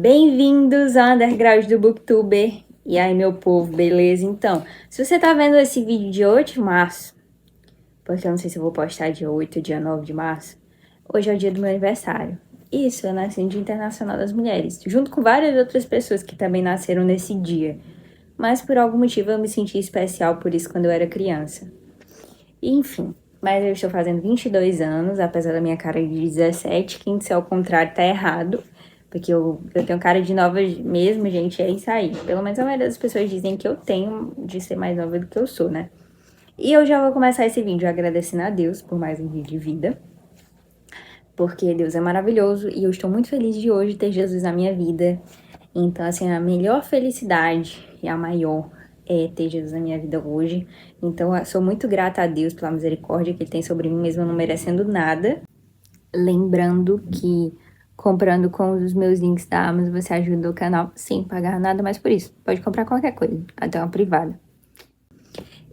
Bem-vindos ao Underground do Booktuber. E aí, meu povo, beleza? Então, se você tá vendo esse vídeo de 8 de março, porque eu não sei se eu vou postar dia 8 ou dia 9 de março, hoje é o dia do meu aniversário. Isso, eu nasci no Dia Internacional das Mulheres, junto com várias outras pessoas que também nasceram nesse dia. Mas por algum motivo eu me senti especial por isso quando eu era criança. Enfim, mas eu estou fazendo 22 anos, apesar da minha cara de 17, quem disser ao contrário tá errado. Porque eu tenho cara de nova mesmo, gente, é isso aí. Pelo menos a maioria das pessoas dizem que eu tenho de ser mais nova do que eu sou, né? E eu já vou começar esse vídeo agradecendo a Deus por mais um dia de vida. Porque Deus é maravilhoso e eu estou muito feliz de hoje ter Jesus na minha vida. Então, assim, a melhor felicidade e a maior é ter Jesus na minha vida hoje. Então, eu sou muito grata a Deus pela misericórdia que Ele tem sobre mim, mesmo não merecendo nada. Lembrando que comprando com os meus links da Amazon, você ajuda o canal sem pagar nada mais por isso. Pode comprar qualquer coisa, até uma privada.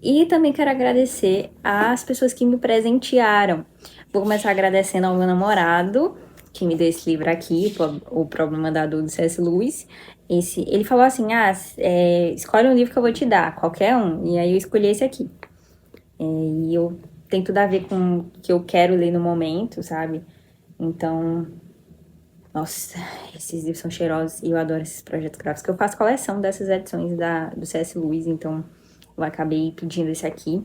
E também quero agradecer às pessoas que me presentearam. Vou começar agradecendo ao meu namorado, que me deu esse livro aqui, O Problema da Dor, do C.S. Lewis. Ele falou assim, escolhe um livro que eu vou te dar, qualquer um. E aí eu escolhi esse aqui. E eu tem tudo a ver com o que eu quero ler no momento, sabe? Então, nossa, esses livros são cheirosos e eu adoro esses projetos gráficos. Eu faço coleção dessas edições do C.S. Lewis, então eu acabei pedindo esse aqui.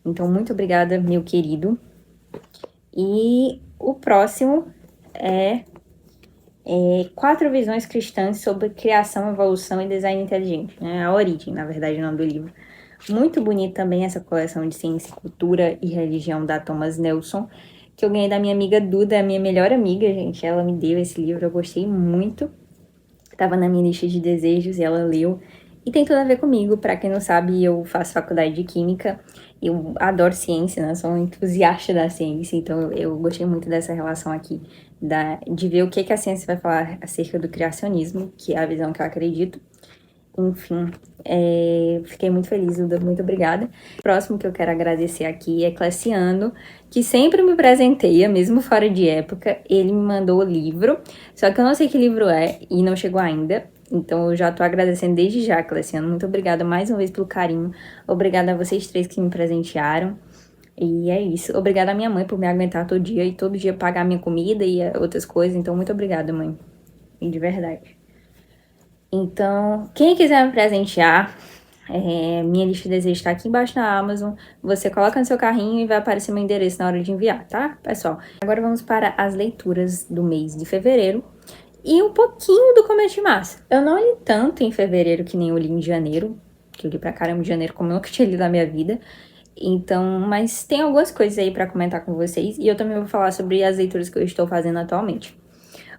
Então, muito obrigada, meu querido. E o próximo é 4 visões cristãs sobre criação, evolução e design inteligente. Né? A origem, na verdade, o nome do livro. Muito bonito também essa coleção de ciência, cultura e religião da Thomas Nelson, que eu ganhei da minha amiga Duda, a minha melhor amiga, gente. Ela me deu esse livro, eu gostei muito. Tava na minha lista de desejos e ela leu. E tem tudo a ver comigo. Pra quem não sabe, eu faço faculdade de Química. Eu adoro ciência, né? Sou um entusiasta da ciência. Então, eu gostei muito dessa relação aqui. De ver o que a ciência vai falar acerca do criacionismo, que é a visão que eu acredito. Enfim, fiquei muito feliz, Duda, muito obrigada. O próximo que eu quero agradecer aqui é Cleciano, que sempre me presenteia, mesmo fora de época. Ele me mandou o livro, só que eu não sei que livro é e não chegou ainda. Então eu já tô agradecendo desde já, Cleciano. Muito obrigada mais uma vez pelo carinho. Obrigada a vocês três que me presentearam. E é isso. Obrigada à minha mãe por me aguentar todo dia e todo dia pagar minha comida e outras coisas. Então, muito obrigada, mãe. E de verdade. Então, quem quiser me presentear, minha lista de desejos está aqui embaixo na Amazon. Você coloca no seu carrinho e vai aparecer meu endereço na hora de enviar, tá, pessoal? Agora vamos para as leituras do mês de fevereiro e um pouquinho do começo de março. Eu não li tanto em fevereiro que nem eu li em janeiro, que eu li pra caramba em janeiro como eu nunca tinha lido na minha vida. Então, mas tem algumas coisas aí para comentar com vocês e eu também vou falar sobre as leituras que eu estou fazendo atualmente.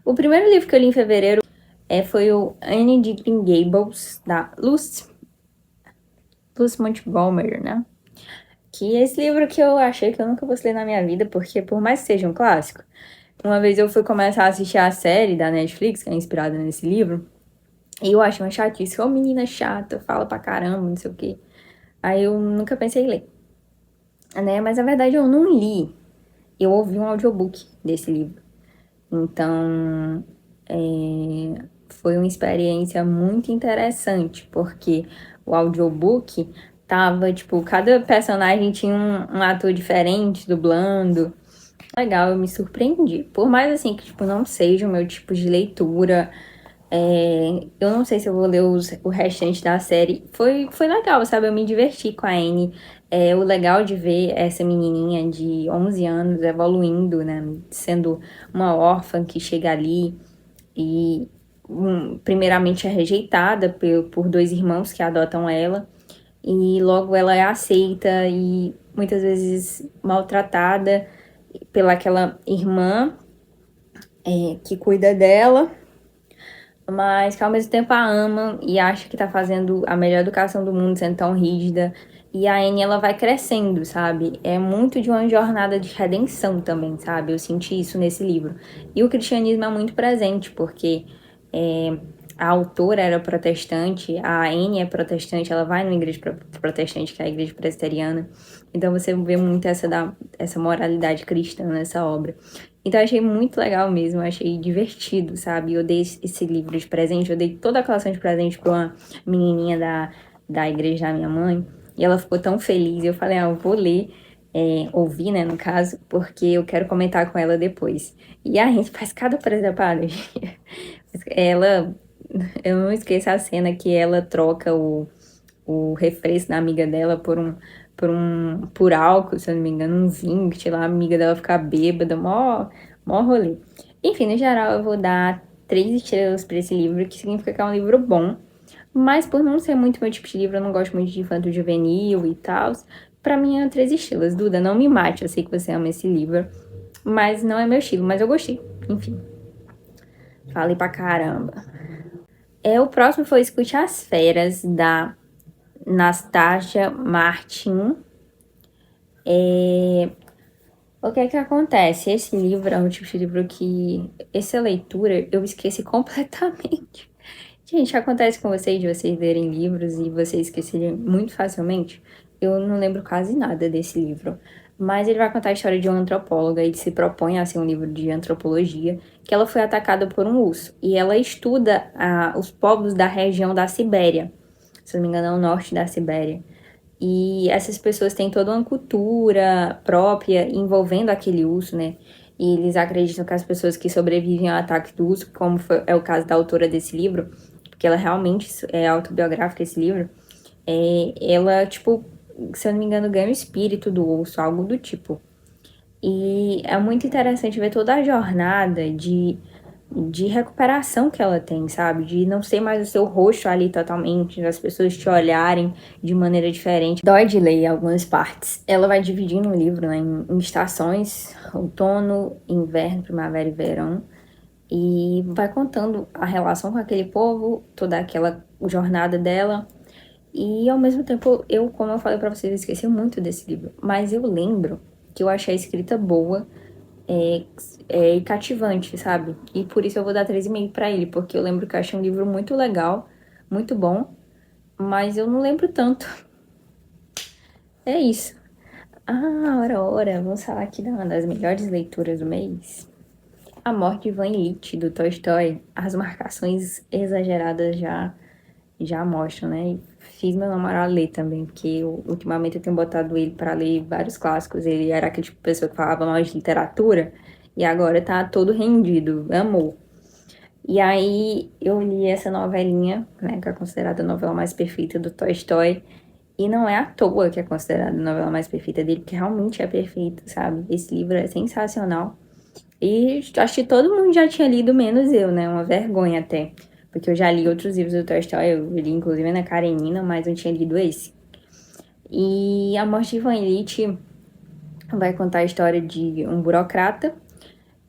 O primeiro livro que eu li em fevereiro foi o Anne de Green Gables, da Lucy Montgomery, né? Que é esse livro que eu achei que eu nunca vou ler na minha vida, porque por mais que seja um clássico, uma vez eu fui começar a assistir a série da Netflix, que é inspirada nesse livro, e eu achei uma chatice, ô menina chata, fala pra caramba, não sei o quê. Aí eu nunca pensei em ler, né? Mas na verdade eu não li, eu ouvi um audiobook desse livro. Então, foi uma experiência muito interessante, porque o audiobook tava, tipo, cada personagem tinha um ator diferente, dublando. Legal, eu me surpreendi. Por mais, assim, que, tipo, não seja o meu tipo de leitura, eu não sei se eu vou ler o restante da série. Foi legal, sabe? Eu me diverti com a Anne. O legal de ver essa menininha de 11 anos evoluindo, né? Sendo uma órfã que chega ali e primeiramente é rejeitada por 2 irmãos que adotam ela e logo ela é aceita e muitas vezes maltratada pela aquela irmã que cuida dela, mas que ao mesmo tempo a ama e acha que tá fazendo a melhor educação do mundo sendo tão rígida. E a Anne, ela vai crescendo, sabe? É muito de uma jornada de redenção também, sabe? Eu senti isso nesse livro. E o cristianismo é muito presente, porque a autora era protestante, a Anne é protestante, ela vai numa igreja protestante, que é a igreja presbiteriana. Então você vê muito essa moralidade cristã nessa obra. Então eu achei muito legal mesmo, eu achei divertido, sabe? Eu dei esse livro de presente, eu dei toda a coleção de presente para uma menininha da igreja da minha mãe, e ela ficou tão feliz. Eu falei, eu vou ler, ouvir, né, no caso, porque eu quero comentar com ela depois. E a gente faz cada presepada. Ela, eu não esqueço a cena que ela troca o refresco da amiga dela por álcool, se eu não me engano, um vinho, que tinha lá a amiga dela ficar bêbada, mó rolê. Enfim, no geral, eu vou dar 3 estrelas pra esse livro, que significa que é um livro bom, mas por não ser muito meu tipo de livro, eu não gosto muito de infanto juvenil e tal, pra mim é 3 estrelas. Duda, não me mate, eu sei que você ama esse livro, mas não é meu estilo, mas eu gostei. Enfim, falei pra caramba. O próximo foi Escute as Feras, da Nastasia Martin. O que é que acontece? Esse livro é um tipo de livro que, essa leitura, eu esqueci completamente. Gente, acontece com vocês de vocês lerem livros e vocês esquecerem muito facilmente? Eu não lembro quase nada desse livro. Mas ele vai contar a história de uma antropóloga e se propõe a ser um livro de antropologia, que ela foi atacada por um urso. E ela estuda os povos da região da Sibéria. Se não me engano, é o norte da Sibéria. E essas pessoas têm toda uma cultura própria envolvendo aquele urso, né? E eles acreditam que as pessoas que sobrevivem ao ataque do urso, como é o caso da autora desse livro, porque ela realmente é autobiográfica esse livro, ela, tipo, se eu não me engano, ganha o espírito do urso, algo do tipo. E é muito interessante ver toda a jornada de recuperação que ela tem, sabe? De não ser mais o seu rosto ali totalmente, das pessoas te olharem de maneira diferente. Dói de ler algumas partes. Ela vai dividindo o livro, né, em estações, outono, inverno, primavera e verão. E vai contando a relação com aquele povo, toda aquela jornada dela. E ao mesmo tempo, como eu falei pra vocês, eu esqueci muito desse livro. Mas eu lembro que eu achei a escrita boa, e cativante, sabe? E por isso eu vou dar 3,5 pra ele, porque eu lembro que eu achei um livro muito legal, muito bom, mas eu não lembro tanto. É isso. Ora, vamos falar aqui de uma das melhores leituras do mês. A Morte de Ivan Ilitch, do Tolstói. As marcações exageradas já mostram, né? E fiz meu namorado ler também, porque ultimamente eu tenho botado ele para ler vários clássicos. Ele era aquele tipo de pessoa que falava mais de literatura e agora tá todo rendido, amor. E aí eu li essa novelinha, né, que é considerada a novela mais perfeita do Tolstói. E não é à toa que é considerada a novela mais perfeita dele, porque realmente é perfeito, sabe? Esse livro é sensacional. E acho que todo mundo já tinha lido, menos eu, né? Uma vergonha até. Porque eu já li outros livros do Tolstói, eu li inclusive Ana Karenina, mas não tinha lido esse. E A Morte de Ivan Ilitch vai contar a história de um burocrata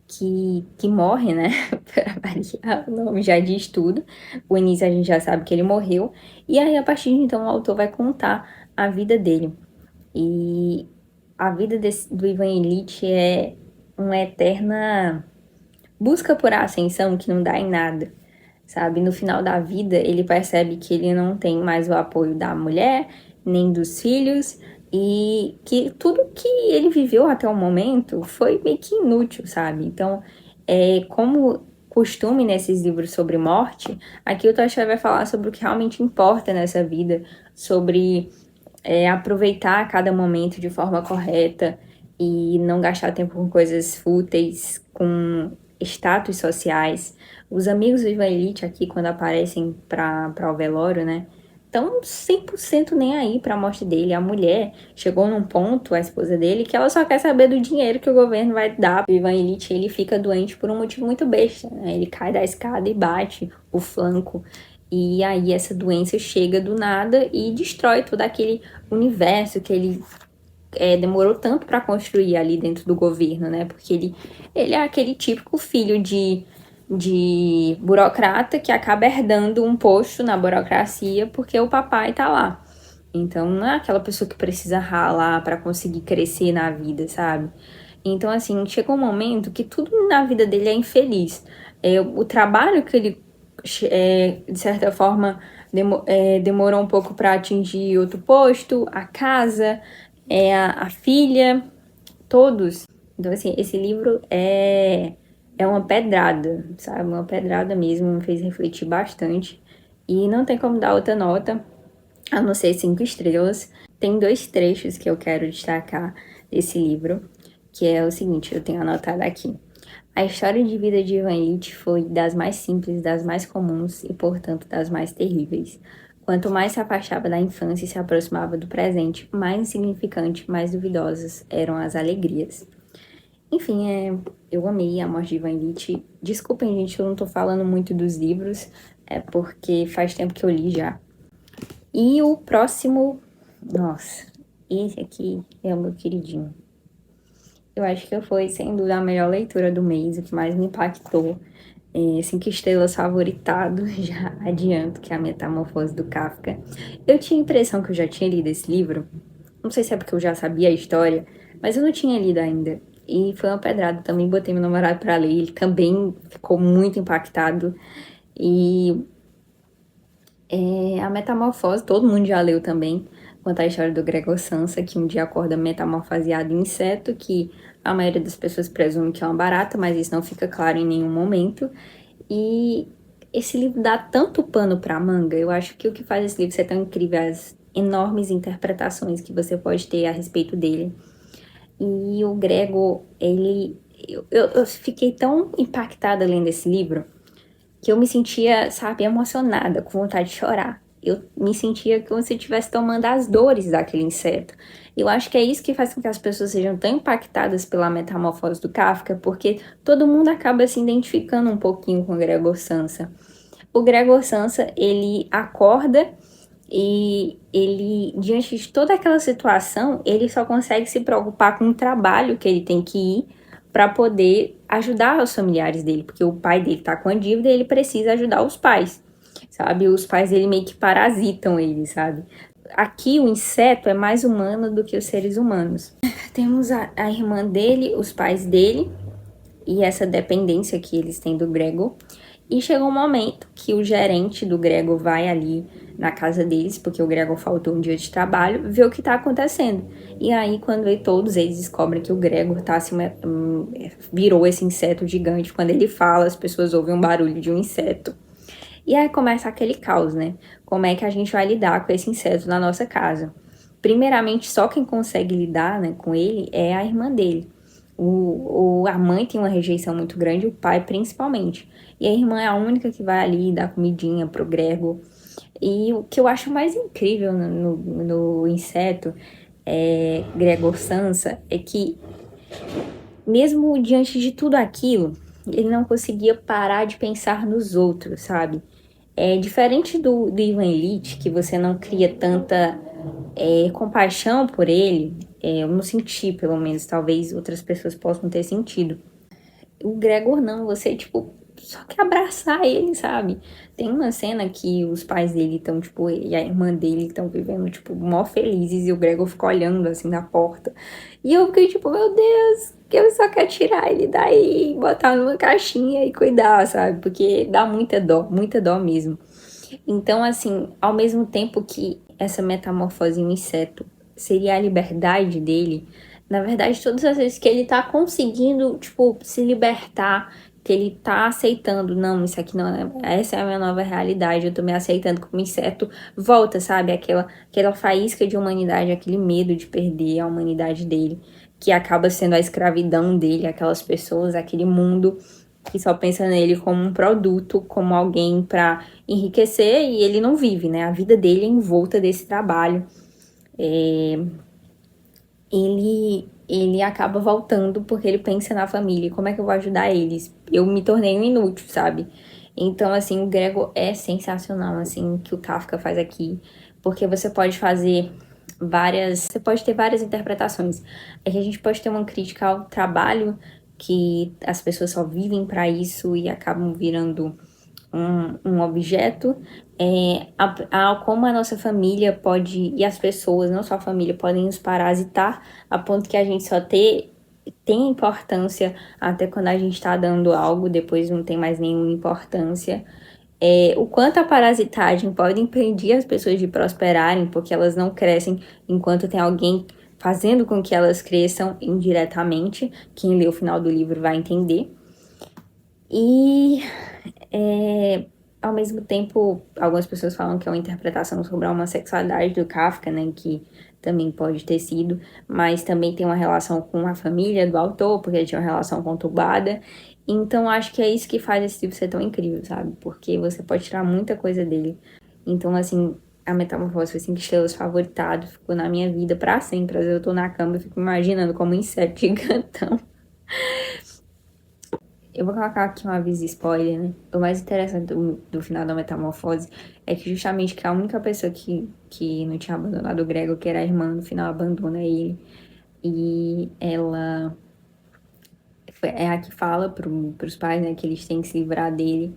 que morre, né? Para variar, o nome já diz tudo. O início a gente já sabe que ele morreu. E aí, a partir de então, o autor vai contar a vida dele. E a vida do Ivan Ilitch é uma eterna busca por ascensão que não dá em nada, sabe? No final da vida, ele percebe que ele não tem mais o apoio da mulher, nem dos filhos, e que tudo que ele viveu até o momento foi meio que inútil, sabe? Então, como costume nesses livros sobre morte, aqui o Tolstói vai falar sobre o que realmente importa nessa vida, sobre aproveitar cada momento de forma correta e não gastar tempo com coisas fúteis, com status sociais. Os amigos do Ivan Ilitch aqui, quando aparecem para o velório, né, estão 100% nem aí para a morte dele. A mulher chegou num ponto, a esposa dele, que ela só quer saber do dinheiro que o governo vai dar. O Ivan Ilitch, ele fica doente por um motivo muito besta, né? Ele cai da escada e bate o flanco. E aí essa doença chega do nada e destrói todo aquele universo que ele demorou tanto para construir ali dentro do governo, né? Porque ele é aquele típico filho de burocrata que acaba herdando um posto na burocracia porque o papai tá lá. Então não é aquela pessoa que precisa ralar para conseguir crescer na vida, sabe? Então, assim, chega um momento que tudo na vida dele é infeliz. O trabalho que ele de certa forma, demorou um pouco para atingir outro posto, a casa, a filha, todos. Então, assim, esse livro é uma pedrada, sabe? Uma pedrada mesmo, me fez refletir bastante. E não tem como dar outra nota, a não ser 5 estrelas. Tem 2 trechos que eu quero destacar desse livro, que é o seguinte, eu tenho anotado aqui. A história de vida de Ivan Illich foi das mais simples, das mais comuns e, portanto, das mais terríveis. Quanto mais se afastava da infância e se aproximava do presente, mais insignificante, mais duvidosas eram as alegrias. Enfim, eu amei a morte de Ivan Illich. Desculpem, gente, eu não tô falando muito dos livros, é porque faz tempo que eu li já. E o próximo, nossa, esse aqui é o meu queridinho. Eu acho que foi, sem dúvida, a melhor leitura do mês, o que mais me impactou. 5 estrelas favoritado, já adianto que é a Metamorfose do Kafka. Eu tinha a impressão que eu já tinha lido esse livro, não sei se é porque eu já sabia a história, mas eu não tinha lido ainda. E foi uma pedrada, também botei meu namorado para ler, ele também ficou muito impactado. E a Metamorfose, todo mundo já leu também, conta a história do Gregor Samsa, que um dia acorda metamorfoseado em inseto, que a maioria das pessoas presume que é uma barata, mas isso não fica claro em nenhum momento. E esse livro dá tanto pano para manga, eu acho que o que faz esse livro ser tão incrível é as enormes interpretações que você pode ter a respeito dele. E o Gregor, ele... eu fiquei tão impactada lendo esse livro, que eu me sentia, sabe, emocionada, com vontade de chorar. Eu me sentia como se eu estivesse tomando as dores daquele inseto. Eu acho que é isso que faz com que as pessoas sejam tão impactadas pela Metamorfose do Kafka, porque todo mundo acaba se identificando um pouquinho com o Gregor Samsa. O Gregor Samsa, ele acorda e ele, diante de toda aquela situação, ele só consegue se preocupar com o trabalho que ele tem que ir para poder ajudar os familiares dele, porque o pai dele tá com a dívida e ele precisa ajudar os pais, sabe? Os pais dele meio que parasitam ele, sabe? Aqui o inseto é mais humano do que os seres humanos. Temos a irmã dele, os pais dele e essa dependência que eles têm do Gregor. E chegou um momento que o gerente do Gregor vai ali na casa deles, porque o Gregor faltou um dia de trabalho, ver o que tá acontecendo. E aí, quando todos eles descobrem que o Gregor tá assim, virou esse inseto gigante, quando ele fala, as pessoas ouvem um barulho de um inseto. E aí começa aquele caos, né? Como é que a gente vai lidar com esse inseto na nossa casa? Primeiramente, só quem consegue lidar, né, com ele é a irmã dele. A mãe tem uma rejeição muito grande, o pai principalmente. E a irmã é a única que vai ali dar comidinha pro Gregor. E o que eu acho mais incrível no inseto, Gregor Samsa, é que mesmo diante de tudo aquilo, ele não conseguia parar de pensar nos outros, sabe? É diferente do Ivan Illich, que você não cria tanta compaixão por ele, eu não senti, pelo menos, talvez outras pessoas possam ter sentido. O Gregor não, você, tipo, só quer abraçar ele, sabe? Tem uma cena que os pais dele estão, tipo, e a irmã dele estão vivendo, tipo, mó felizes e o Gregor fica olhando, assim, na porta. E eu fiquei, tipo, meu Deus, que eu só quero tirar ele daí, botar numa caixinha e cuidar, sabe? Porque dá muita dó mesmo. Então, assim, ao mesmo tempo que essa metamorfose em um inseto seria a liberdade dele, na verdade, todas as vezes que ele tá conseguindo, tipo, se libertar, que ele tá aceitando, não, isso aqui não é, essa é a minha nova realidade, eu tô me aceitando como inseto, volta, sabe, aquela faísca de humanidade, aquele medo de perder a humanidade dele, que acaba sendo a escravidão dele, aquelas pessoas, aquele mundo que só pensa nele como um produto, como alguém para enriquecer, e ele não vive, né? A vida dele é envolta desse trabalho. Ele acaba voltando porque ele pensa na família, como é que eu vou ajudar eles? Eu me tornei um inútil, sabe? Então, assim, o Gregor é sensacional, assim, o que o Kafka faz aqui, porque você pode fazer você pode ter várias interpretações. É que a gente pode ter uma crítica ao trabalho, que as pessoas só vivem para isso e acabam virando um objeto, como a nossa família pode, e as pessoas, não só a família, podem nos parasitar, a ponto que a gente só tem importância até quando a gente está dando algo, depois não tem mais nenhuma importância. o quanto a parasitagem pode impedir as pessoas de prosperarem, porque elas não crescem enquanto tem alguém fazendo com que elas cresçam indiretamente. Quem lê o final do livro vai entender. E, ao mesmo tempo, algumas pessoas falam que é uma interpretação sobre a homossexualidade do Kafka, né, que também pode ter sido, mas também tem uma relação com a família do autor, porque ele tinha uma relação conturbada. Então, acho que é isso que faz esse livro ser tão incrível, sabe? Porque você pode tirar muita coisa dele. Então, assim, a Metamorfose foi 5 estrelas favoritado, ficou na minha vida pra sempre. Às vezes eu tô na cama e fico imaginando como um inseto gigantão. Eu vou colocar aqui um aviso spoiler, né? O mais interessante do final da Metamorfose é que justamente que a única pessoa que não tinha abandonado o Gregor, que era a irmã, no final abandona ele. E ela é a que fala pros pais, né, que eles têm que se livrar dele.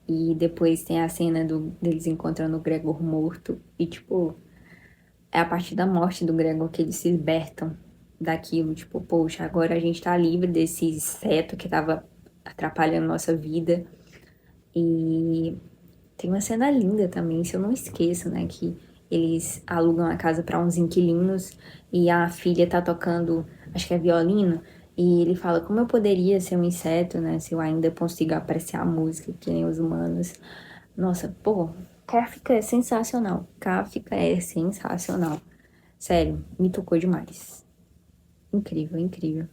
E depois tem a cena deles encontrando o Gregor morto. E, tipo, é a partir da morte do Gregor que eles se libertam daquilo. Tipo, poxa, agora a gente tá livre desse inseto que tava atrapalhando nossa vida. E tem uma cena linda também, se eu não esqueço, né? Que eles alugam a casa para uns inquilinos e a filha tá tocando, acho que é violino, e ele fala como eu poderia ser um inseto, né? Se eu ainda consigo apreciar a música que nem os humanos. Nossa, pô, Kafka é sensacional. Kafka é sensacional. Sério, me tocou demais. Incrível, incrível.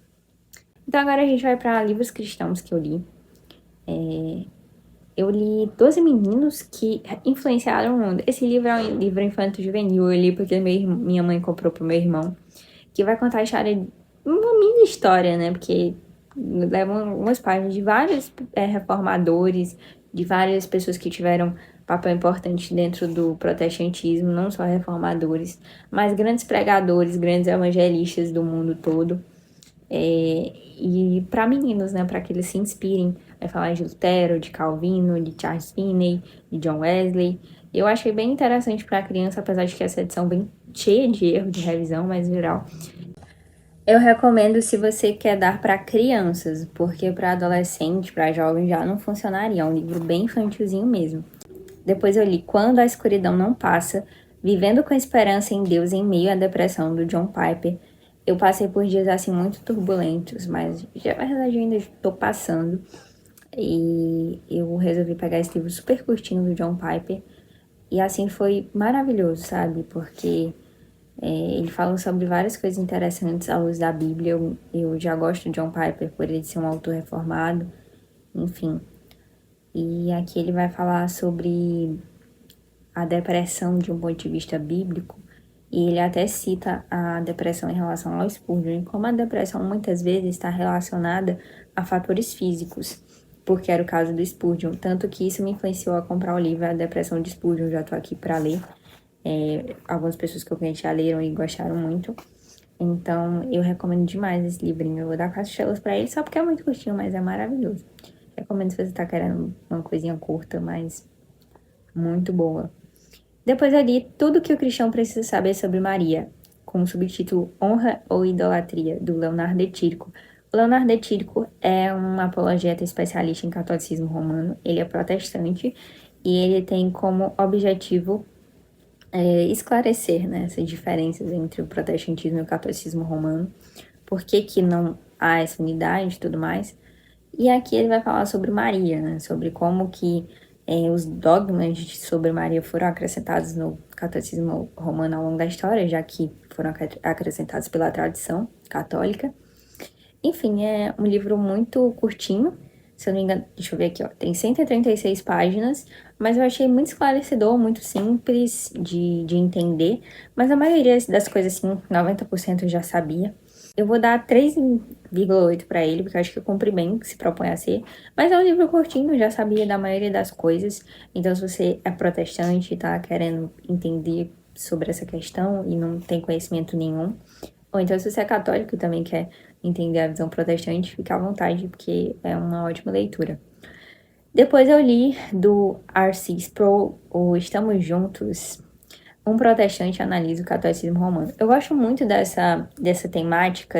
Então agora a gente vai para livros cristãos que eu li. Eu li 12 Meninos que Influenciaram o Mundo. Esse livro é um livro infanto-juvenil. Eu li porque minha mãe comprou pro meu irmão. Que vai contar a história, uma mini história, né? Porque levam algumas páginas de vários reformadores, de várias pessoas que tiveram papel importante dentro do protestantismo, não só reformadores, mas grandes pregadores, grandes evangelistas do mundo todo. E para meninos, né, para que eles se inspirem. Vai falar de Lutero, de Calvino, de Charles Finney, de John Wesley. Eu achei bem interessante para criança, apesar de que essa edição bem cheia de erro de revisão, mas geral. Eu recomendo se você quer dar para crianças, porque para adolescente, para jovem já não funcionaria. É um livro bem infantilzinho mesmo. Depois eu li Quando a Escuridão Não Passa, Vivendo com Esperança em Deus em Meio à Depressão, do John Piper. Eu passei por dias assim muito turbulentos, mas na verdade eu ainda estou passando. E eu resolvi pegar esse livro super curtinho do John Piper. E assim foi maravilhoso, sabe? Porque ele fala sobre várias coisas interessantes à luz da Bíblia. Eu já gosto de John Piper por ele ser um autor reformado, enfim. E aqui ele vai falar sobre a depressão de um ponto de vista bíblico, e ele até cita a depressão em relação ao Spurgeon, e como a depressão muitas vezes está relacionada a fatores físicos, porque era o caso do Spurgeon, tanto que isso me influenciou a comprar o livro A Depressão de Spurgeon, já estou aqui para ler. Algumas pessoas que eu conheci já leram e gostaram muito, então eu recomendo demais esse livrinho. Eu vou dar 4 estrelas para ele, só porque é muito curtinho, mas é maravilhoso. Recomendo se você está querendo uma coisinha curta, mas muito boa. Depois eu li Tudo que o Cristão Precisa Saber sobre Maria, com o subtítulo Honra ou Idolatria, do Leonardo de Tirco. O Leonardo de Tirco é um apologeta especialista em catolicismo romano, ele é protestante e ele tem como objetivo esclarecer, né, essas diferenças entre o protestantismo e o catolicismo romano, por que que não há essa unidade e tudo mais. E aqui ele vai falar sobre Maria, né? Sobre como que os dogmas sobre Maria foram acrescentados no catolicismo romano ao longo da história, já que foram acrescentados pela tradição católica. Enfim, é um livro muito curtinho, se eu não me engano, deixa eu ver aqui, ó, tem 136 páginas, mas eu achei muito esclarecedor, muito simples de entender, mas a maioria das coisas, assim, 90% eu já sabia. Eu vou dar 3,8 para ele, porque eu acho que eu cumpri bem, que se propõe a ser. Mas é um livro curtinho, eu já sabia da maioria das coisas. Então, se você é protestante e tá querendo entender sobre essa questão e não tem conhecimento nenhum, ou então se você é católico e também quer entender a visão protestante, fica à vontade, porque é uma ótima leitura. Depois eu li do R.C. Sproul, o Estamos Juntos, um protestante analisa o catolicismo romano. Eu gosto muito dessa temática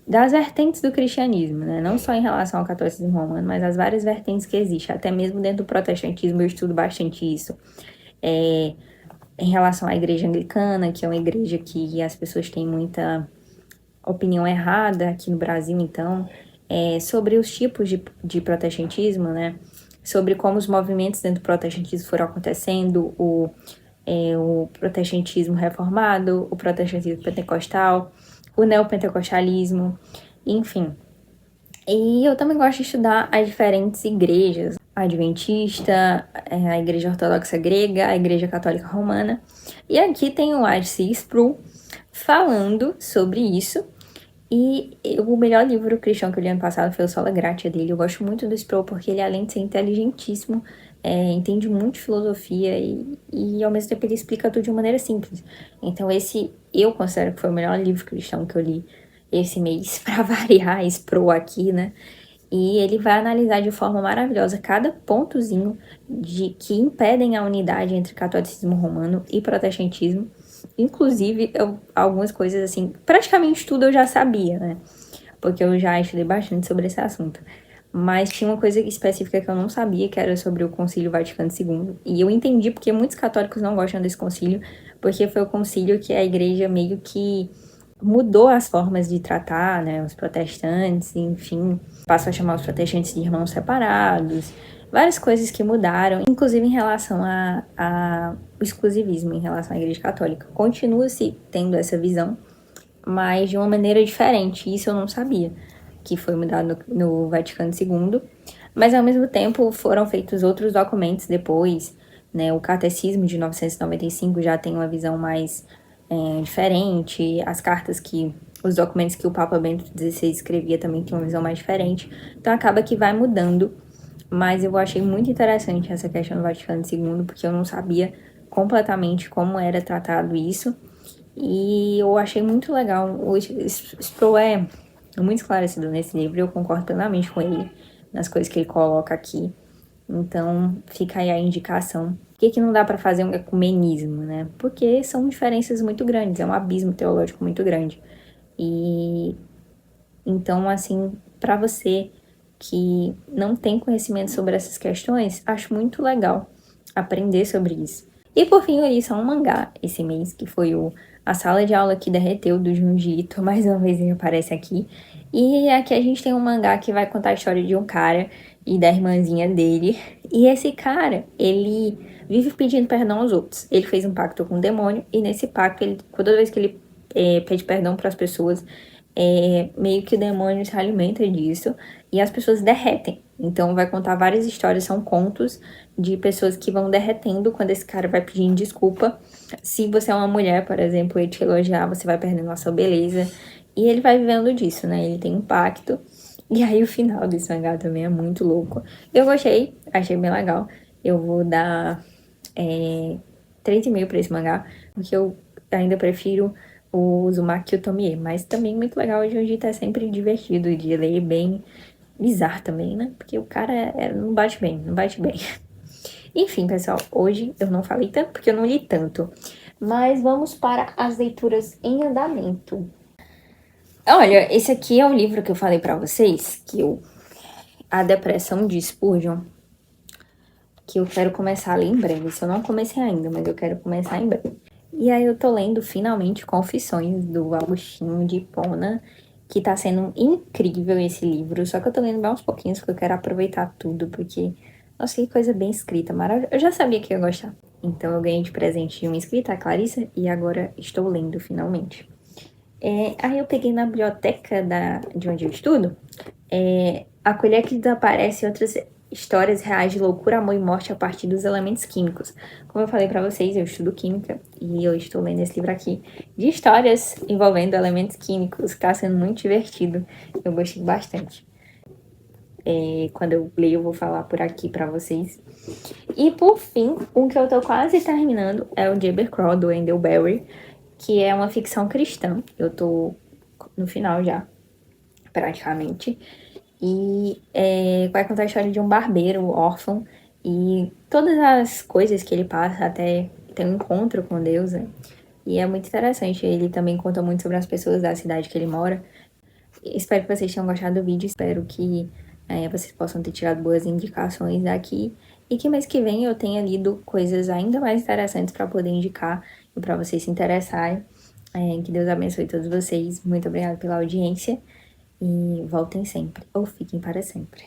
das vertentes do cristianismo, né? Não só em relação ao catolicismo romano, mas as várias vertentes que existem, até mesmo dentro do protestantismo eu estudo bastante isso. É, em relação à igreja anglicana, que é uma igreja que as pessoas têm muita opinião errada aqui no Brasil, então, sobre os tipos de protestantismo, né? Sobre como os movimentos dentro do protestantismo foram acontecendo, o protestantismo reformado, o protestantismo pentecostal, o neopentecostalismo, enfim. E eu também gosto de estudar as diferentes igrejas, a adventista, a igreja ortodoxa grega, a igreja católica romana. E aqui tem o A.C. Sproul falando sobre isso. E o melhor livro cristão que eu li ano passado foi o Sola Gratia dele. Eu gosto muito do Sproul porque ele, além de ser inteligentíssimo, entende muito de filosofia e ao mesmo tempo ele explica tudo de uma maneira simples. Então esse eu considero que foi o melhor livro cristão que eu li esse mês, para variar, Sproul aqui, né? E ele vai analisar de forma maravilhosa cada pontozinho de que impedem a unidade entre catolicismo romano e protestantismo. Inclusive, algumas coisas assim, praticamente tudo eu já sabia, né? Porque eu já estudei bastante sobre esse assunto. Mas tinha uma coisa específica que eu não sabia, que era sobre o Concílio Vaticano II. E eu entendi porque muitos católicos não gostam desse concílio, porque foi o concílio que a igreja meio que mudou as formas de tratar, né, os protestantes, enfim, passou a chamar os protestantes de irmãos separados, várias coisas que mudaram, inclusive em relação ao exclusivismo, em relação à Igreja Católica. Continua-se tendo essa visão, mas de uma maneira diferente, isso eu não sabia, que foi mudado no Vaticano II, mas ao mesmo tempo foram feitos outros documentos depois, né, o Catecismo de 995 já tem uma visão mais diferente, as cartas os documentos que o Papa Bento XVI escrevia também tem uma visão mais diferente, então acaba que vai mudando, mas eu achei muito interessante essa questão do Vaticano II, porque eu não sabia completamente como era tratado isso, e eu achei muito legal, o Sproul é muito esclarecido nesse livro, eu concordo plenamente com ele, nas coisas que ele coloca aqui, então fica aí a indicação. Por que não dá para fazer um ecumenismo, né? Porque são diferenças muito grandes, é um abismo teológico muito grande. E então, assim, para você que não tem conhecimento sobre essas questões, acho muito legal aprender sobre isso. E por fim, eu li só um mangá esse mês, que foi A Sala de Aula que Derreteu, do Junji Ito. Mais uma vez ele aparece aqui. E aqui a gente tem um mangá que vai contar a história de um cara e da irmãzinha dele. E esse cara, ele vive pedindo perdão aos outros. Ele fez um pacto com o demônio e nesse pacto, toda vez que ele pede perdão para as pessoas, meio que o demônio se alimenta disso e as pessoas derretem. Então vai contar várias histórias, são contos de pessoas que vão derretendo quando esse cara vai pedindo desculpa. Se você é uma mulher, por exemplo, e te elogiar, você vai perdendo a sua beleza. E ele vai vivendo disso, né? Ele tem um pacto. E aí o final desse mangá também é muito louco. Eu gostei, achei bem legal. Eu vou dar 3,5 pra esse mangá, porque eu ainda prefiro o Uzumaki Utomie, mas também muito legal. O Junji é sempre divertido de ler, bem bizarro também, né? Porque o cara não bate bem, não bate bem. Enfim, pessoal, hoje eu não falei tanto porque eu não li tanto. Mas vamos para as leituras em andamento. Olha, esse aqui é o livro que eu falei pra vocês, A Depressão de Spurgeon, que eu quero começar a ler em breve. Isso eu não comecei ainda, mas eu quero começar em breve. E aí eu tô lendo finalmente Confissões do Agostinho de Hipona, que tá sendo incrível esse livro. Só que eu tô lendo bem uns pouquinhos, porque eu quero aproveitar tudo, porque, nossa, que coisa bem escrita, maravilhosa. Eu já sabia que ia gostar. Então eu ganhei de presente de uma inscrita, a Clarissa, e agora estou lendo finalmente. Aí eu peguei na biblioteca de onde eu estudo, A Colher que Desaparece e Outras Histórias Reais de Loucura, Amor e Morte a Partir dos Elementos Químicos. Como eu falei pra vocês, eu estudo Química e eu estou lendo esse livro aqui de histórias envolvendo elementos químicos, que tá sendo muito divertido. Eu gostei bastante. Quando eu leio, eu vou falar por aqui pra vocês. E por fim, um que eu tô quase terminando é o Jayber Crow, do Wendell Berry, que é uma ficção cristã. Eu tô no final já, praticamente. E vai contar a história de um barbeiro órfão e todas as coisas que ele passa até ter um encontro com Deus, né? E é muito interessante. Ele também conta muito sobre as pessoas da cidade que ele mora. Espero que vocês tenham gostado do vídeo, espero que vocês possam ter tirado boas indicações daqui e que mês que vem eu tenha lido coisas ainda mais interessantes para poder indicar e para vocês se interessarem. Que Deus abençoe todos vocês. Muito obrigada pela audiência e voltem sempre, ou fiquem para sempre.